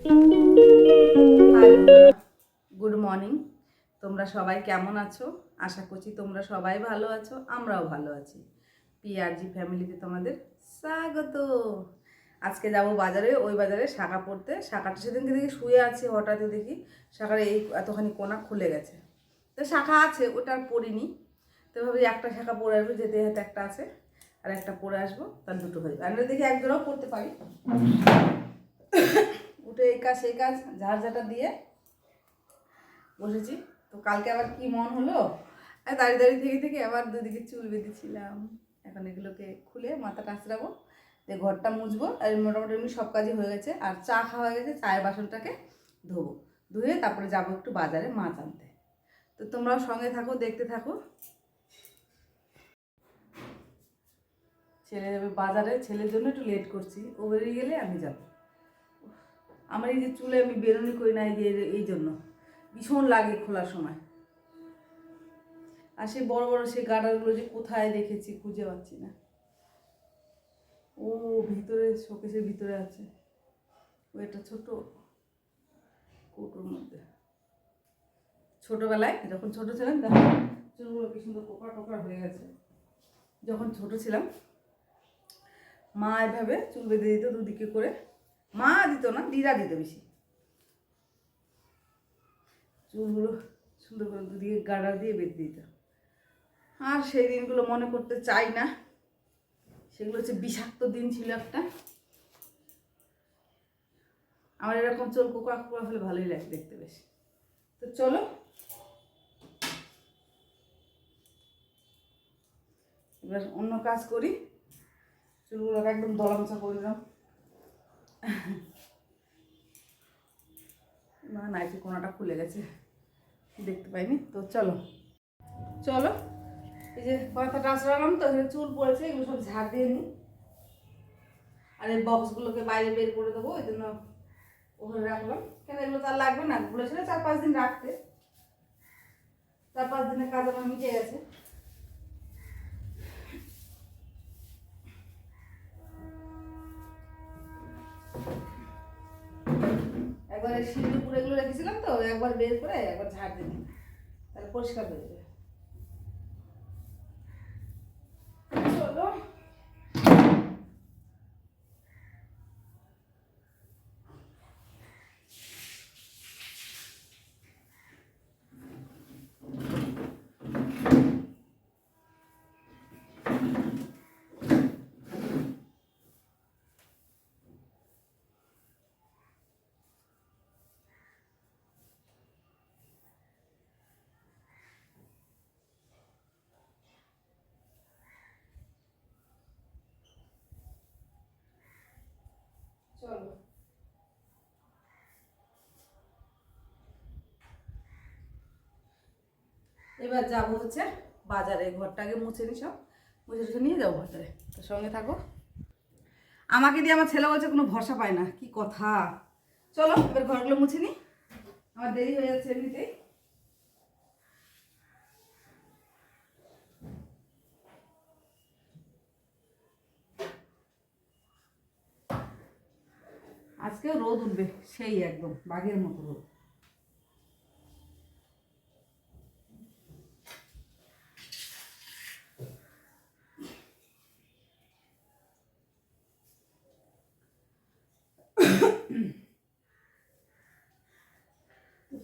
High বন্ধুরা, good morning. তোমরা সবাই কেমন আছো? আশা করছি তোমরা সবাই ভালো আছো, আমরাও ভালো আছি। পিআরজি ফ্যামিলিতে তোমাদের স্বাগত। আজকে যাব বাজারে, ওই বাজারে শাঁখা পড়তে। শাঁখাটা সেদিনকে দেখি শুয়ে আছে, হঠাৎই দেখি শাঁখার এই এতখানি কোনা খুলে গেছে। তো শাঁখা আছে, ওটা আর পরিনি। তো ভাবি একটা শাঁখা পরে আসবো, যেতে হাতে একটা আছে, আর একটা পরে আসবো, তার দুটো হয়ে যাবে। আমরা দেখি একজোড়াও পড়তে পারি। উঠে এই কাজ সেই কাজ ঝাড়ঝাটা দিয়ে বসেছি। তো কালকে আবার কি মন হলো, দাঁড়িয়ে দাঁড়িয়ে থেকে থেকে আবার দুদিকে চুল বেঁধেছিলাম। এখন এগুলোকে খুলে মাথাটা আঁচড়াবো, দিয়ে ঘরটা মুছবো। আর মোটামুটি এমনি সব কাজই হয়ে গেছে। আর চা খাওয়া গেছে, চায়ের বাসনটাকে ধোবো, ধুয়ে তারপরে যাবো একটু বাজারে মাছ আনতে। তো তোমরাও সঙ্গে থাকো, দেখতে থাকো। ছেলে যাবে বাজারে, ছেলের জন্য একটু লেট করছি। ও বেরিয়ে গেলে আমি যাব। আমার এই যে চুলে আমি বেরোনি করি না, এই যে এই জন্য ভীষণ লাগে খোলার সময়। আর সেই বড় বড় সেই গার্ডারগুলো যে কোথায় রেখেছি খুঁজে পাচ্ছি না। ও ভিতরে শোকেসের ভিতরে আছে, ও একটা ছোট কৌটোর মধ্যে। ছোটবেলায় যখন ছোট ছিলাম, দেখো চুলগুলো কি সুন্দর কোকড়া টোকরা হয়ে গেছে। যখন ছোট ছিলাম মা এভাবে চুল বেঁধে দিত দুদিকে করে। মা দিত না, দিদা দিত বেশি। চুলগুলো সুন্দর করে দুদিকে গার্ডার দিয়ে বেঁধে দিত। আর সেই দিনগুলো মনে করতে চাই না। সেগুলো হচ্ছে বিষাক্ত দিন ছিল একটা। আমার এরকম চুল কোকড়া কোকড়া হলে ভালোই লাগে দেখতে বেশ। তো চলো এবার অন্য কাজ করি। চুলগুলোকে একদম দলামোছা করে দিলাম। না নাইটি কোনাটা খুলে গেছে, দেখতে পাইনি। তো চলো চলো, এই যে মাথাটা আঁচড়ালাম, তো চুল পড়েছে, এগুলো সব ঝাড় দিয়ে নিই। আর এই বক্সগুলোকে বাইরে বের করে দেবো, ওই জন্য ওখানে রাখলাম। কেন এগুলো তো আর লাগবে না, বলেছিল 4-5 দিন রাখতে। 4-5 দিনের কাজ আমার মিটে গেছে। একবার শিল্পী পুরো এগুলো রেখেছিলাম, তো একবার বের করে একবার ঝাড় দিই, তাহলে পরিষ্কার হয়ে যাবে। চলো চলো এবার যাবো হচ্ছে বাজারে। ঘরটাকে মুছে নি, সব মুছে টুছে নিয়ে যাবো বাজারে। তো সঙ্গে থাকো। আমাকে দিয়ে আমার ছেলে বলছে কোনো ভরসা পায় না, কি কথা। চলো এবার ঘরগুলো মুছে নি, আমার দেরি হয়ে যাচ্ছে এমনিতেই। আজকেও রোদ উঠবে, সেই একদম বাঘের মতো রোদ।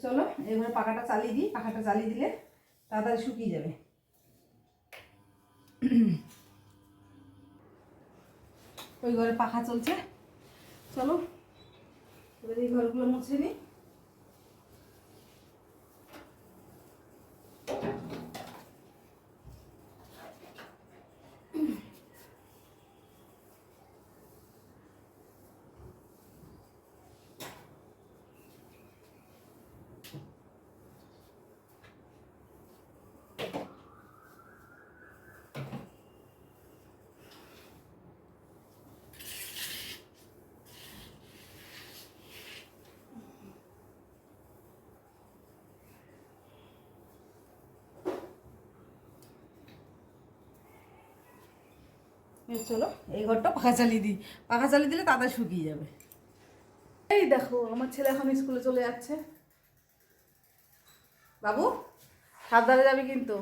চলো এবারে পাখাটা চালিয়ে দিই। পাখাটা চালিয়ে দিলে তাড়াতাড়ি শুকিয়ে যাবে। ওই ঘরে পাখা চলছে। চলো এবার এই ঘরগুলো মুছে নিই। চলো এই ঘরটা পাখা চালিয়ে দিই। পাখা চালিয়ে দিলে তাড়াতাড়ি শুকিয়ে যাবে। এই দেখো আমার ছেলে এখন স্কুলে চলে যাচ্ছে। বাবু সাবধানে যাবি কিন্তু,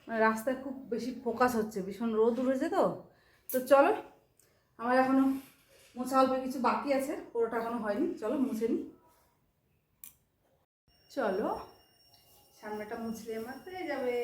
মানে রাস্তায় খুব বেশি ফোকাস হচ্ছে, ভীষণ রোদ উঠেছে তো। তো চলো, আমার এখনো মোছা অল্প কিছু বাকি আছে, পুরোটা এখনো হয়নি, চলো মুছে নিই। চলো সামনেটা মুছলে আমার হয়ে যাবে।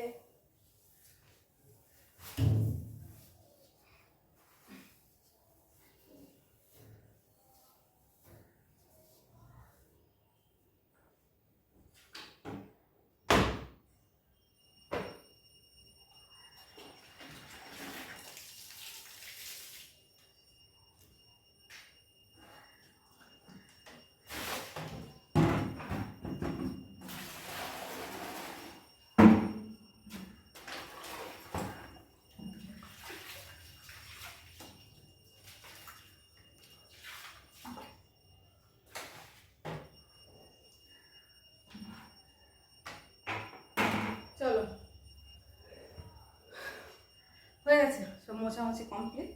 চলো হয়ে গেছে, সব মোছামুছি কমপ্লিট।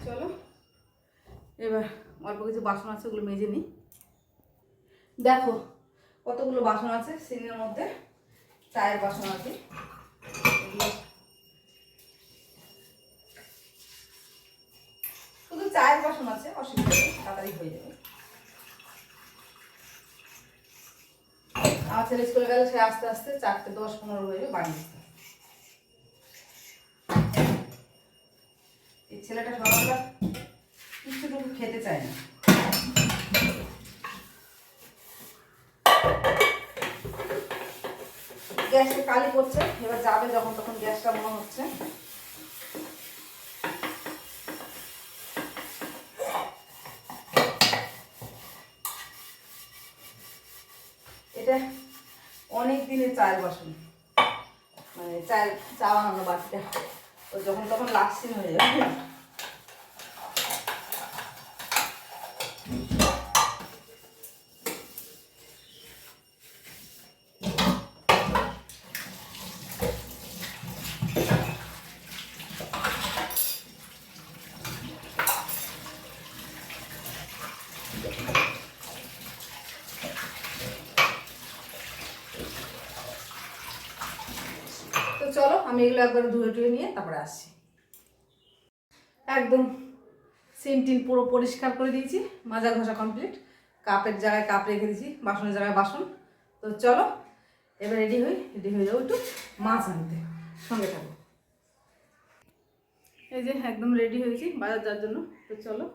চলো এবার অল্প কিছু বাসন আছে, ওগুলো মেজে নিই। দেখো কতগুলো বাসন আছে সিঙ্কের মধ্যে, চায়ের বাসন আছে, শুধু চায়ের বাসন আছে, অসুবিধা নেই, তাড়াতাড়ি হয়ে যাবে। আমার ছেলে স্কুলে গেলে সে আস্তে আস্তে 4:10-15 হয়ে যাবে বাড়ি আসতে। এই ছেলেটা সকালবেলা কিছুটুকু খেতে চায় না। গ্যাসে কালি করছে, এবার যাবে যখন তখন গ্যাসটা মনে হচ্ছে। এটা অনেক দিনের চায়ের বাসন, মানে চায়ের চা বানানো বাটিটা, তো যখন তখন লাস্টিং হয়ে যাবে। তো চলো আমি এগুলো একবার ধুয়ে টুয়ে নিয়ে তারপরে আসছি। একদম সিন টিন পুরো পরিষ্কার করে দিয়েছি, মাজা ঘষা কমপ্লিট, কাপের জায়গায় কাপ রেখে দিয়েছি, বাসনের জায়গায় বাসন। তো চলো এবার রেডি হয়ে যাবো একটু মাছ আনতে, সঙ্গে থাকো। এই যে একদম রেডি হয়েছি বাজার যাওয়ার জন্য। তো চলো,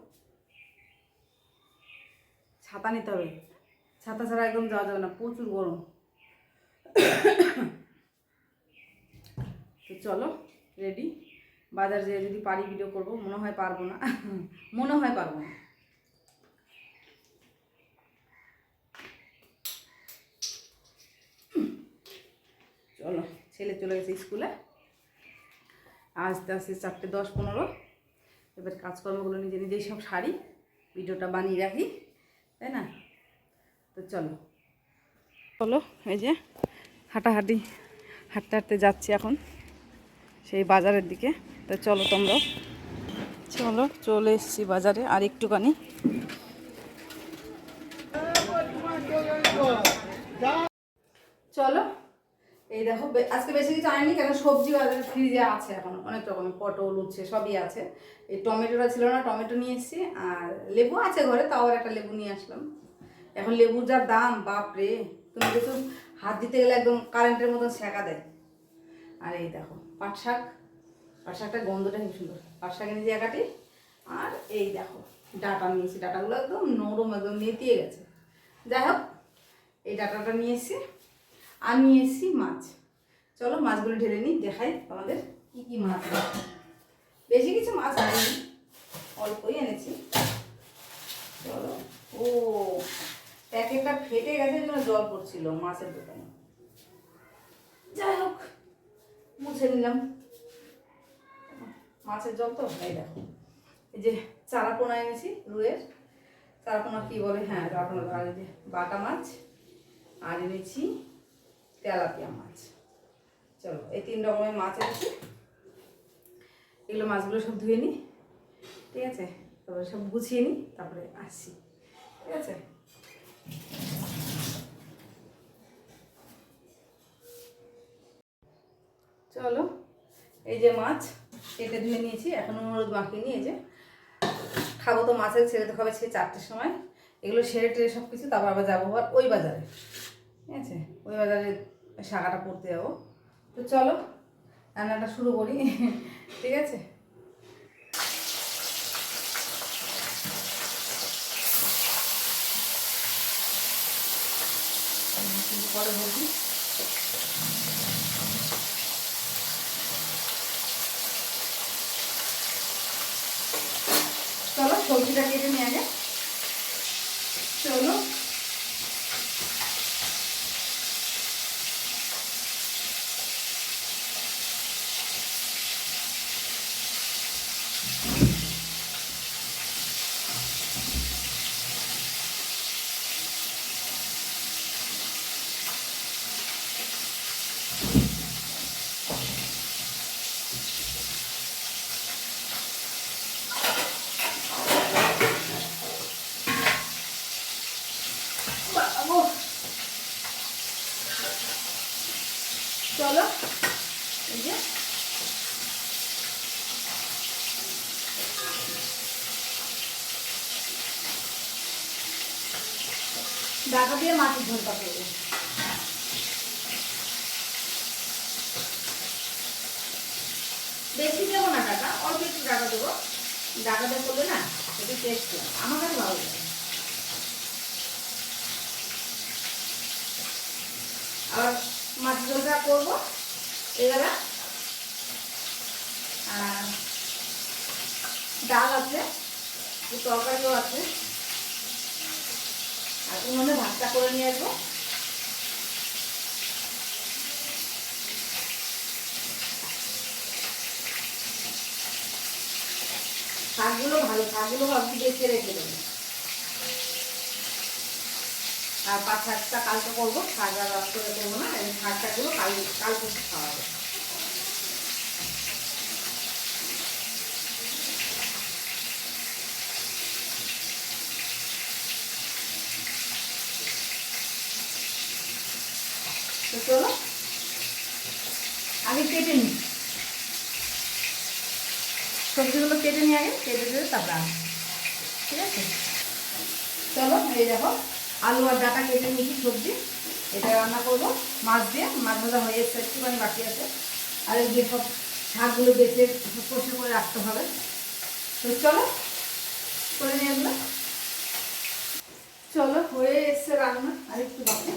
ছাতা নিতে হবে, ছাতা ছাড়া একদম যাওয়া যাবে না, প্রচুর গরম। তো চলো রেডি, বাজার যেয়ে যদি পারি ভিডিও করবো, মনে হয় পারবো না, মনে হয় পারবো না। চলো ছেলে চলে গেছে স্কুলে, আস্তে আস্তে 4:10-15। এবার কাজকর্মগুলো নিজে নিজেই সব সারি, ভিডিওটা বানিয়ে রাখি, তাই না? তো চলো চলো, এই যে হাঁটাহাঁটি হাঁটতে হাঁটতে যাচ্ছি এখন সেই বাজারের দিকে। তো চলো তোমরাও চলো, চলে এসেছি বাজারে আর একটুখানি। চলো এই দেখো, আজকে বেশি কিছু আনিনি, কেন সবজি বাজারে ফ্রিজে আছে এখন অনেক রকমের, পটল উচ্ছে সবই আছে। এই টমেটোটা ছিল না, টমেটো নিয়ে এসেছি, আর লেবু আছে ঘরে, তাও একটা লেবু নিয়ে আসলাম। এখন লেবুর যা দাম, বাপরে, তুমি কিছু হাত দিতে গেলে একদম কারেন্টের মতো সেঁকা দেয়। আর এই দেখো পাট শাক, পাট শাকটার গন্ধটা খুব সুন্দর, পাট শাক এনেছি একাটি। আর এই দেখো ডাঁটা নিয়েছি, ডাঁটাগুলো একদম নরম, একদম নেতিয়ে গেছে। যাই হোক এই ডাঁটাটা নিয়ে এসেছি, আর নিয়ে এসেছি মাছ। চলো মাছগুলো ঢেলে নিই, দেখাই আমাদের কী কী মাছ আছে। বেশি কিছু মাছ আনিনি, অল্পই এনেছি। চলো, ও প্যাকেটটা ফেটে গেছে, জন্য জল পড়ছিল মাছের দোকানে। যাই হোক মুছে নিলাম, মাছের জল তো। এই দেখো এই যে চারাপোনা এনেছি রুইয়ের, চারাপোনা কি বলে, হ্যাঁ চারাপোনা। আর এই যে বাটা মাছ, আর এনেছি তেলাপিয়া মাছ। চলো এই 3 রকমের মাছ এনেছি। এগুলো মাছগুলো সব ধুয়ে নিই, ঠিক আছে, তারপরে সব গুছিয়ে নিই, তারপরে আসছি, ঠিক আছে। চলো, এই যে মাছ কেটে ধুয়ে নিয়েছি, এখন হলুদ মাখিয়ে নিয়ে, এই যে খাবো তো, মাছের ছেড়ে তো খাবে সে 4টের সময়। এগুলো সেরে টেরে সব কিছু, তারপর আবার যাবো আবার ওই বাজারে, ঠিক আছে, ওই বাজারে শাখাটা পড়তে যাবো। তো চলো রান্নাটা শুরু করি, ঠিক আছে। পরে বলছি। চলো সবজিটা কেটে নিয়ে আগে, চলো। চলো, এই যে ঢাকা দিয়ে মাছের ঝোলটা করবো। বেশি দেবো না ঢাকা, অল্প একটু ঢাকা দেবো। ঢাকা দিয়ে করলে না একটু টেস্ট লাগে, আমার কাছে ভালো লাগে। আবার মাছ ঝোলটা করবো এবারে, আর ডাল আছে, তরকারিও আছে, আর উনুনে ভাতটা করে নিয়ে আসবো। শাকগুলো ভালো, শাকগুলো ভাবছি বেছে রেখে দেবো। আর পাঁচ শাকটা কালকে করবো, শাক আর রস করে করবো না, এই শাকটাগুলো কালকে খাওয়া হবে। তো চলো আগে কেটে নিই, সবজিগুলো কেটে নিই আগে, কেটে দিয়ে তারপর আসবো, ঠিক আছে। চলো এই দেখো আলু আর ডাটা কেটে নিয়েছি, সবজি এটা রান্না করবো মাছ দিয়ে। মাছ ভাজা হয়ে এসছে, একটুখানি বাকি আছে। আর এই যে সব শাকগুলো বেছে পরিষ্কার করে রাখতে হবে। তো চলো করে নিয়ে আসবে। চলো হয়ে এসছে রান্না, আর একটু বাকি।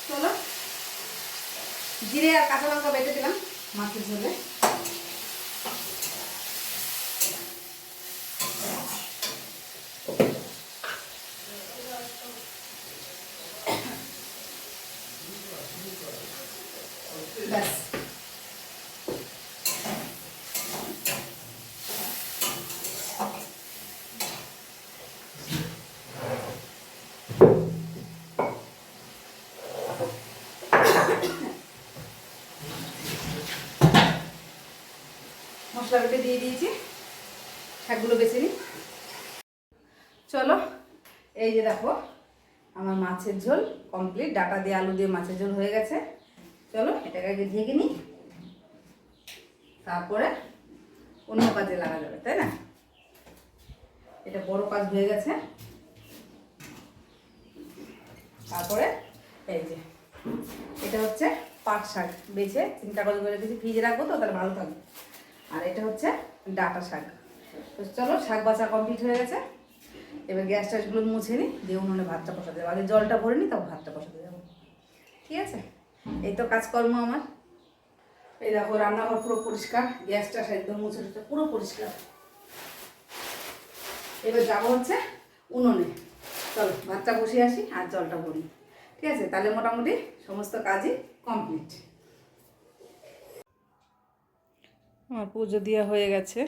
চলো জিরে আর কাঁচা লঙ্কা বেটে দিলাম মাছের ঝোলে। ব্যাস মশলা বেটে দিয়ে দিয়েছি, শাকগুলো বেছে নিই। চলো এই যে দেখো আমার মাছের ঝোল কমপ্লিট, ডাটা দিয়ে আলু দিয়ে মাছের ঝোল হয়ে গেছে। চলো এটাকে আগে ঢেকে নিই, তারপরে অন্য কাজে লাগা যাবে, তাই না। এটা বড় কাজ হয়ে গেছে। তারপরে এই যে এটা হচ্ছে পাট শাক, বেছে 3টা কাগজ করে রেখেছি, ফ্রিজে রাখবো তো তাহলে ভালো থাকবে। আর এটা হচ্ছে ডাটা শাক। তো চলো শাক বাছা কমপ্লিট হয়ে গেছে, এবার গ্যাস ট্যাসগুলো মুছে নিই, দিয়ে উনুনে ভাতটা বসাতে যাবো। আগে জলটা ভরে নিই, তারপর ভাতটা বসাতে যাবো, ঠিক আছে। এই তো কাজকর্ম আমার। এই দেখো রান্নাঘর পুরো পরিষ্কার, গ্যাসটা একদম মুছে টুছে পুরো পরিষ্কার। এবার যাবো হচ্ছে উনুনে। চলো ভাতটা বসে আসি আর জলটা ভরি, ঠিক আছে? তাহলে মোটামুটি সমস্ত কাজই কমপ্লিট। আমার পুজো দেওয়া হয়ে গেছে।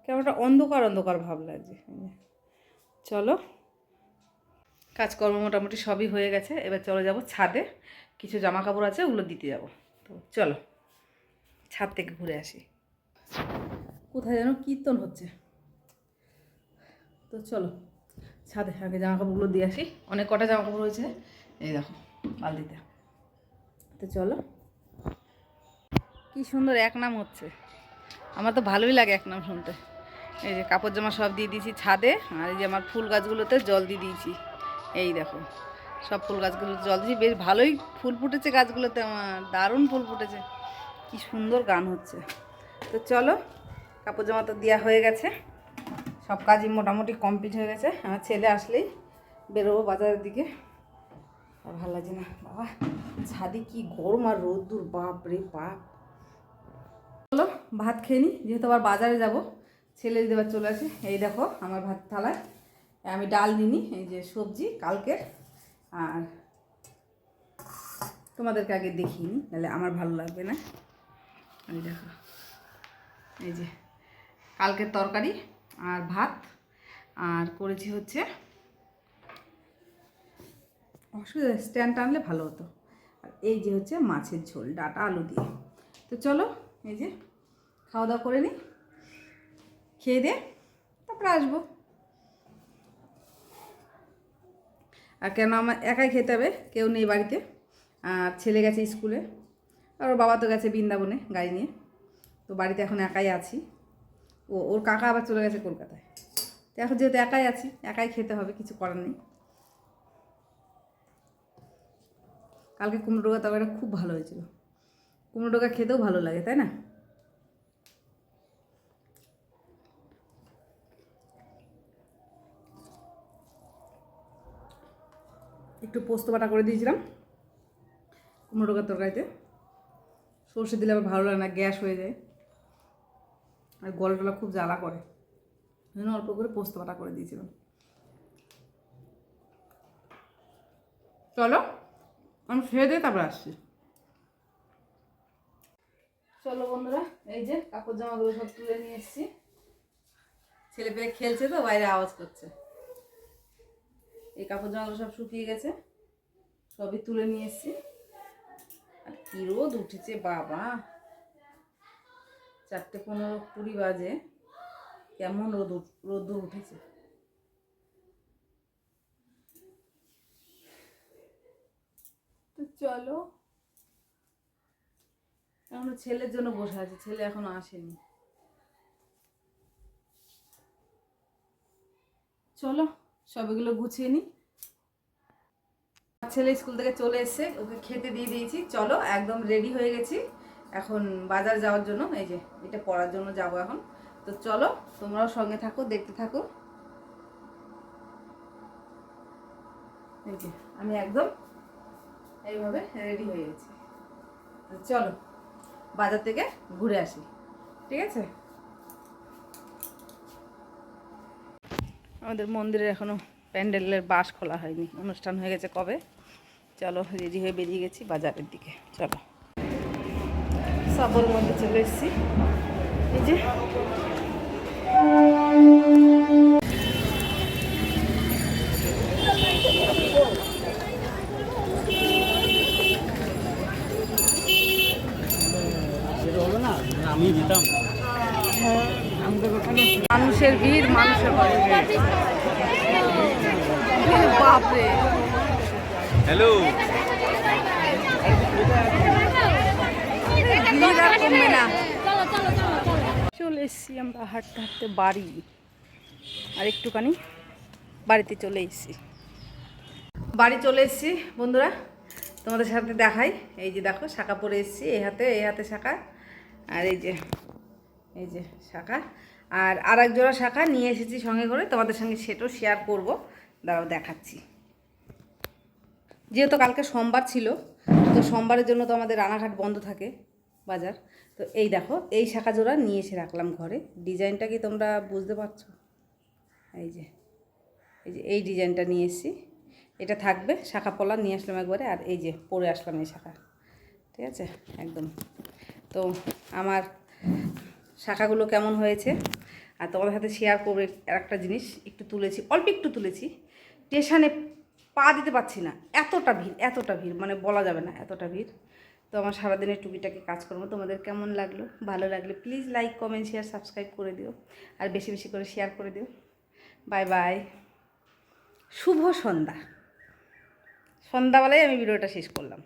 কেমনটা অন্ধকার অন্ধকার ভাব লাগছে। চলো কাজকর্ম মোটামুটি সবই হয়ে গেছে। এবার চলে যাব ছাদে, কিছু জামা কাপড় আছে ওগুলো দিতে যাব। তো চলো ছাদ থেকে ঘুরে আসি। কোথায় যেন কীর্তন হচ্ছে, তো চলো ছাদে আগে জামা কাপড়গুলো দিয়ে আসি। অনেক কটা জামা কাপড় হয়েছে, এই দেখো বালতিতে। তো চলো, কি সুন্দর এক নাম হচ্ছে, আমার তো ভালোই লাগে এক নাম শুনতে। এই যে কাপড় জামা সব দিয়ে দিয়েছি ছাদে, আর এই যে আমার ফুল গাছগুলোতে জল দিয়ে দিয়েছি। এই দেখো সব ফুল গাছগুলোতে জল দিয়েছি, বেশ ভালোই ফুল ফুটেছে গাছগুলোতে, আমার দারুণ ফুল ফুটেছে, কি সুন্দর গান হচ্ছে। তো চলো কাপড় জামা তো দেওয়া হয়ে গেছে, সব কাজই মোটামুটি কমপ্লিট হয়ে গেছে। আমার ছেলে আসলেই বেরোবো বাজারের দিকে। আর ভালো লাগছে না বাবা, ছাদে কি গরম আর রোদ্দুর, বাপ রে বাপ। চলো ভাত খেয়ে নিই, যেহেতু আবার বাজারে যাব। ছেলে দেবার চলে আসে। এই দেখো আমার ভাত থালায় আমি ডাল নিনি, এই যে সবজি কালকের। আর তোমাদেরকে আগে দেখিয়ে নিই, তাহলে আমার ভালো লাগবে না। এই দেখো এই যে কালকের তরকারি আর ভাত, আর করেছি হচ্ছে অসুবিধা স্ট্যান্ড আনলে ভালো হতো। আর এই যে হচ্ছে মাছের ঝোল, ডাঁটা আলু দিয়ে। তো চলো এই যে খাওয়া দাওয়া করে নিই, খেয়ে দিয়ে তারপরে আসবো। আর কেন আমার একাই খেতে হবে, কেউ নেই বাড়িতে। আর ছেলে গেছে স্কুলে, আর ওর বাবা তো গেছে বৃন্দাবনে গাড়ি নিয়ে। তো বাড়িতে এখন একাই আছি। ওর কাকা আবার চলে গেছে কলকাতায়। তো এখন যেহেতু একাই আছি, একাই খেতে হবে, কিছু করার নেই। কালকে কুমড়ো ডোকা তরকারিটা খুব ভালো হয়েছিল। কুমড়ো ডোকা খেতেও ভালো লাগে, তাই না? একটু পোস্ত বাটা করে দিয়েছিলাম কুমড়ো ডোকার তরকারিতে। সর্ষে দিলে আবার ভালো লাগে না, গ্যাস হয়ে যায়, আর গলা টলা খুব জ্বালা করে, ওই জন্য অল্প করে পোস্ত বাটা করে দিয়েছিলাম। চলো আমি খেয়ে দিয়ে তারপর আসছি। চলো বন্ধুরা, এই যে কাপড় জামাগুলো সব তুলে নিয়ে এসেছি। ছেলে পেয়ে খেলছে তো, বাইরে আওয়াজ করছে। এই কাপড় জামাগুলো সব শুকিয়ে গেছে, সবই তুলে নিয়ে এসেছি। আর কি রোদ উঠেছে বাবা, 4:15-20 বাজে, কেমন রোদ উঠেছে। তো চলো, এখন ছেলের জন্য বসে আছে, ছেলে এখনো আসেনি। চলো সবগুলো গুছিয়ে নিই। ছেলে স্কুল থেকে চলে এসছে, ওকে খেতে দিয়ে দিয়েছি। চলো একদম রেডি হয়ে গেছি এখন বাজার যাওয়ার জন্য। এই যে এটা পড়ার জন্য যাবো এখন। তো চলো তোমরাও সঙ্গে থাকো, দেখতে থাকো। এই যে আমি একদম এইভাবে রেডি হয়ে গেছি। তো চলো বাজার থেকে ঘুরে আসি, ঠিক আছে? আমাদের মন্দিরের এখনো প্যান্ডেলের বাস খোলা হয়নি, অনুষ্ঠান হয়ে গেছে কবে। চলো রেডি হয়ে বেরিয়ে গেছি বাজারের দিকে। চলো সবর মধ্যে চলে এসেছি। এই যে আমি যেতাম, মানুষের ভিড়, মানুষের বাপরে। হ্যালো ভিড় আর কমবে না। চলে এসেছি আমরা হাঁটতে হাঁটতে বাড়ি, আর একটুখানি বাড়িতে চলে এসেছি। বাড়ি চলে এসেছি বন্ধুরা, তোমাদের সাথে দেখাই। এই যে দেখো শাঁখা পরে এসেছি, এই হাতে শাঁখা, আর এই যে শাঁখা, আর এক জোড়া শাঁখা নিয়ে এসেছি সঙ্গে করে, তোমাদের সঙ্গে সেটাও শেয়ার করব, দাঁড়াও দেখাচ্ছি। যেহেতু কালকে সোমবার ছিল, তো সোমবারের জন্য তো আমাদের রানাঘাট বন্ধ থাকে বাজার। তো এই দেখো এই শাখা জোড়া নিয়ে এসে রাখলাম ঘরে। ডিজাইনটা কি তোমরা বুঝতে পারছো? এই যে এই ডিজাইনটা নিয়ে এসেছি, এটা থাকবে। শাখা পলা নিয়ে আসলাম একবারে, আর এই যে পরে আসলাম এই শাখা, ঠিক আছে একদম। তো আমার শাখাগুলো কেমন হয়েছে আর তোমাদের সাথে শেয়ার করবে। একটা জিনিস একটু তুলেছি, অল্প একটু তুলেছি, স্টেশনে পা দিতে পারছি না, এতটা ভিড় মানে বলা যাবে না, এতটা ভিড়। তো আমার সারাদিনের টুকিটাকি কাজ করবো। তোমাদের কেমন লাগলো? ভালো লাগলে please like comment share subscribe করে দিও, আর বেশি বেশি করে শেয়ার করে দিও। বাই বাই, শুভ সন্ধ্যাবেলায় আমি ভিডিওটা শেষ করলাম।